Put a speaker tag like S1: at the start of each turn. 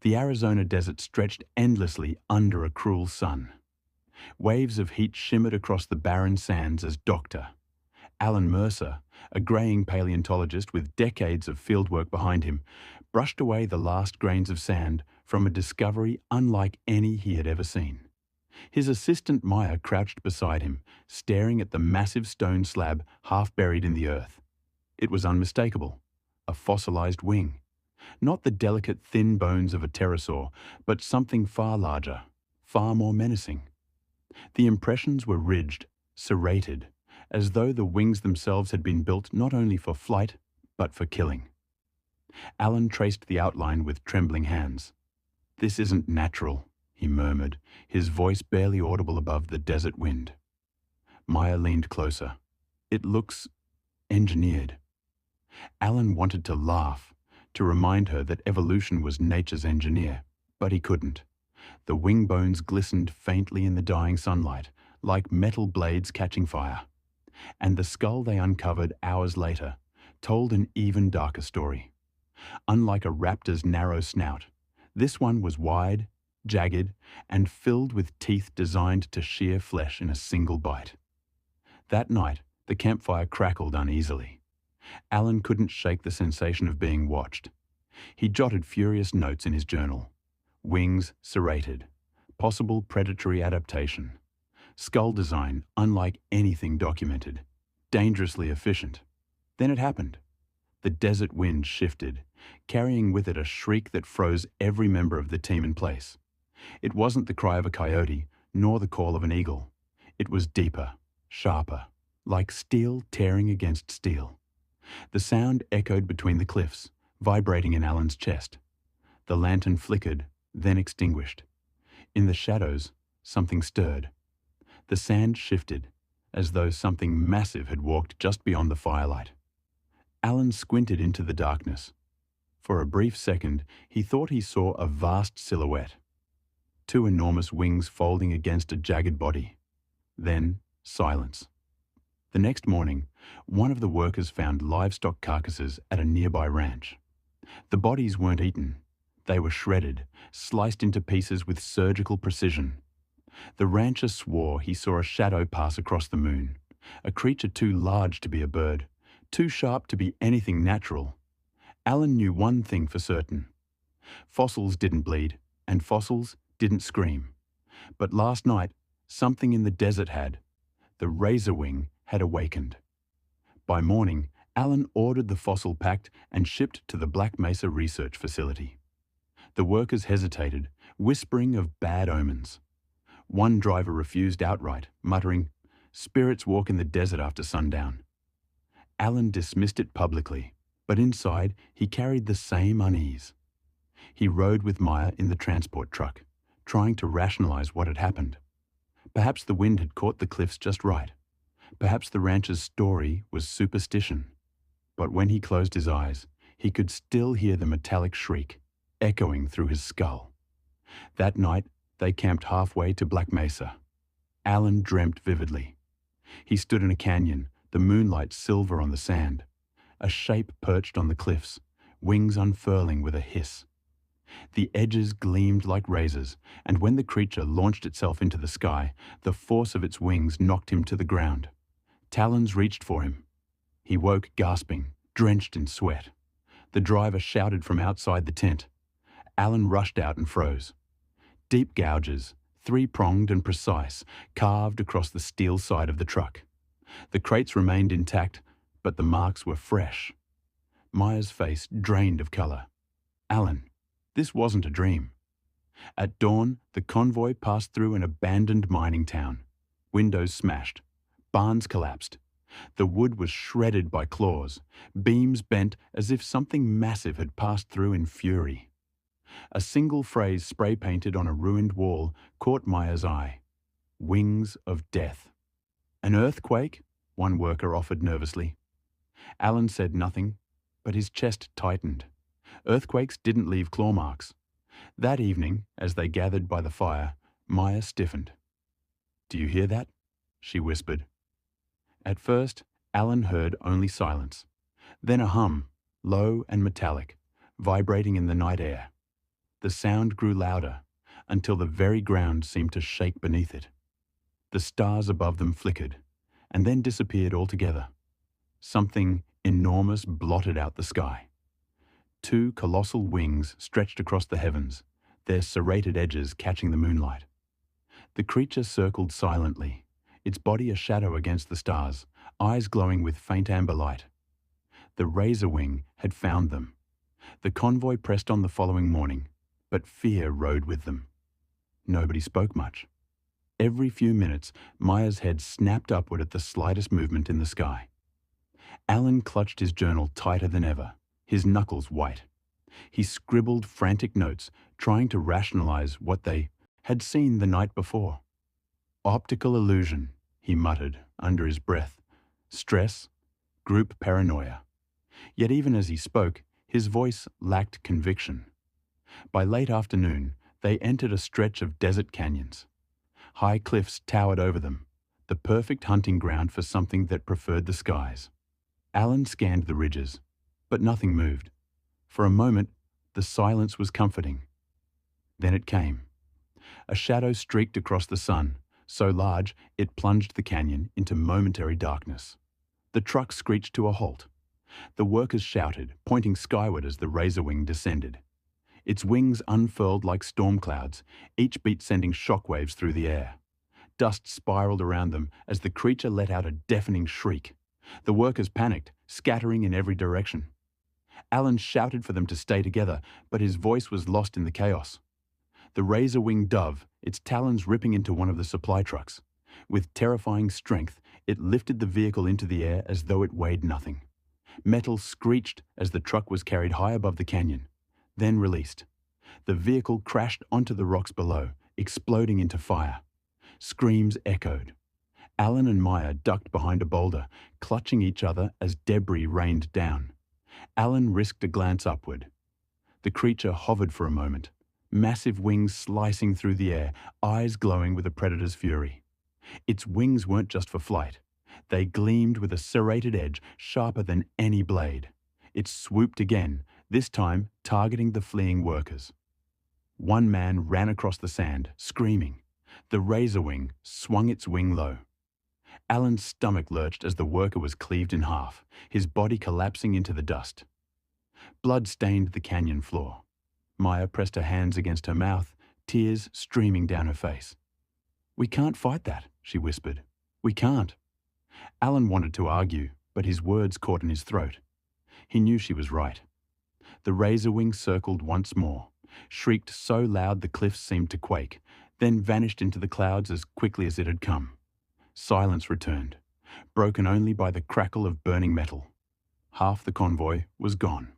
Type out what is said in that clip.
S1: The Arizona desert stretched endlessly under a cruel sun. Waves of heat shimmered across the barren sands as Dr. Alan Mercer, a graying paleontologist with decades of fieldwork behind him, brushed away the last grains of sand from a discovery unlike any he had ever seen. His assistant Maya crouched beside him, staring at the massive stone slab half buried in the earth. It was unmistakable, a fossilized wing. Not the delicate, thin bones of a pterosaur, but something far larger, far more menacing. The impressions were ridged, serrated, as though the wings themselves had been built not only for flight, but for killing. Alan traced the outline with trembling hands. "This isn't natural," he murmured, his voice barely audible above the desert wind. Maya leaned closer. "It looks engineered." Alan wanted to laugh, to remind her that evolution was nature's engineer, but he couldn't. The wing bones glistened faintly in the dying sunlight, like metal blades catching fire. And the skull they uncovered hours later told an even darker story. Unlike a raptor's narrow snout, this one was wide, jagged, and filled with teeth designed to shear flesh in a single bite. That night, the campfire crackled uneasily. Alan couldn't shake the sensation of being watched. He jotted furious notes in his journal. Wings serrated. Possible predatory adaptation. Skull design unlike anything documented. Dangerously efficient. Then it happened. The desert wind shifted, carrying with it a shriek that froze every member of the team in place. It wasn't the cry of a coyote, nor the call of an eagle. It was deeper, sharper, like steel tearing against steel. The sound echoed between the cliffs, vibrating in Alan's chest. The lantern flickered, then extinguished. In the shadows, something stirred. The sand shifted, as though something massive had walked just beyond the firelight. Alan squinted into the darkness. For a brief second, he thought he saw a vast silhouette. Two enormous wings folding against a jagged body. Then, silence. The next morning, one of the workers found livestock carcasses at a nearby ranch. The bodies weren't eaten. They were shredded, sliced into pieces with surgical precision. The rancher swore he saw a shadow pass across the moon, a creature too large to be a bird, too sharp to be anything natural. Alan knew one thing for certain. Fossils didn't bleed, and fossils didn't scream. But last night, something in the desert had. The Razorwing had awakened. By morning, Alan ordered the fossil packed and shipped to the Black Mesa Research Facility. The workers hesitated, whispering of bad omens. One driver refused outright, muttering, "Spirits walk in the desert after sundown." Alan dismissed it publicly, but inside he carried the same unease. He rode with Maya in the transport truck, trying to rationalize what had happened. Perhaps the wind had caught the cliffs just right. Perhaps the rancher's story was superstition. But when he closed his eyes, he could still hear the metallic shriek, echoing through his skull. That night, they camped halfway to Black Mesa. Alan dreamt vividly. He stood in a canyon, the moonlight silver on the sand. A shape perched on the cliffs, wings unfurling with a hiss. The edges gleamed like razors, and when the creature launched itself into the sky, the force of its wings knocked him to the ground. Talons reached for him. He woke gasping, drenched in sweat. The driver shouted from outside the tent. Alan rushed out and froze. Deep gouges, three-pronged and precise, carved across the steel side of the truck. The crates remained intact, but the marks were fresh. Maya's face drained of color. "Alan, this wasn't a dream." At dawn, the convoy passed through an abandoned mining town. Windows smashed. Barns collapsed. The wood was shredded by claws, beams bent as if something massive had passed through in fury. A single phrase spray-painted on a ruined wall caught Maya's eye. "Wings of death." "An earthquake?" one worker offered nervously. Alan said nothing, but his chest tightened. Earthquakes didn't leave claw marks. That evening, as they gathered by the fire, Maya stiffened. "Do you hear that?" she whispered. At first, Alan heard only silence, then a hum, low and metallic, vibrating in the night air. The sound grew louder, until the very ground seemed to shake beneath it. The stars above them flickered, and then disappeared altogether. Something enormous blotted out the sky. Two colossal wings stretched across the heavens, their serrated edges catching the moonlight. The creature circled silently, its body a shadow against the stars, eyes glowing with faint amber light. The Razorwing had found them. The convoy pressed on the following morning, but fear rode with them. Nobody spoke much. Every few minutes, Maya's head snapped upward at the slightest movement in the sky. Alan clutched his journal tighter than ever, his knuckles white. He scribbled frantic notes, trying to rationalize what they had seen the night before. Optical illusion, he muttered under his breath. Stress, group paranoia. Yet even as he spoke, his voice lacked conviction. By late afternoon, they entered a stretch of desert canyons. High cliffs towered over them, the perfect hunting ground for something that preferred the skies. Alan scanned the ridges, but nothing moved. For a moment, the silence was comforting. Then it came. A shadow streaked across the sun, so large it plunged the canyon into momentary darkness. The truck screeched to a halt. The workers shouted, pointing skyward as the Razorwing descended. Its wings unfurled like storm clouds, each beat sending shockwaves through the air. Dust spiraled around them as the creature let out a deafening shriek. The workers panicked, scattering in every direction. Alan shouted for them to stay together, but his voice was lost in the chaos. The Razorwing dove, its talons ripping into one of the supply trucks. With terrifying strength, it lifted the vehicle into the air as though it weighed nothing. Metal screeched as the truck was carried high above the canyon, then released. The vehicle crashed onto the rocks below, exploding into fire. Screams echoed. Alan and Maya ducked behind a boulder, clutching each other as debris rained down. Alan risked a glance upward. The creature hovered for a moment, massive wings slicing through the air, eyes glowing with a predator's fury. Its wings weren't just for flight. They gleamed with a serrated edge sharper than any blade. It swooped again, this time targeting the fleeing workers. One man ran across the sand, screaming. The Razorwing swung its wing low. Alan's stomach lurched as the worker was cleaved in half, his body collapsing into the dust. Blood stained the canyon floor. Maya pressed her hands against her mouth, tears streaming down her face. "We can't fight that," she whispered. "We can't." Alan wanted to argue, but his words caught in his throat. He knew she was right. The Razorwing circled once more, shrieked so loud the cliffs seemed to quake, then vanished into the clouds as quickly as it had come. Silence returned, broken only by the crackle of burning metal. Half the convoy was gone.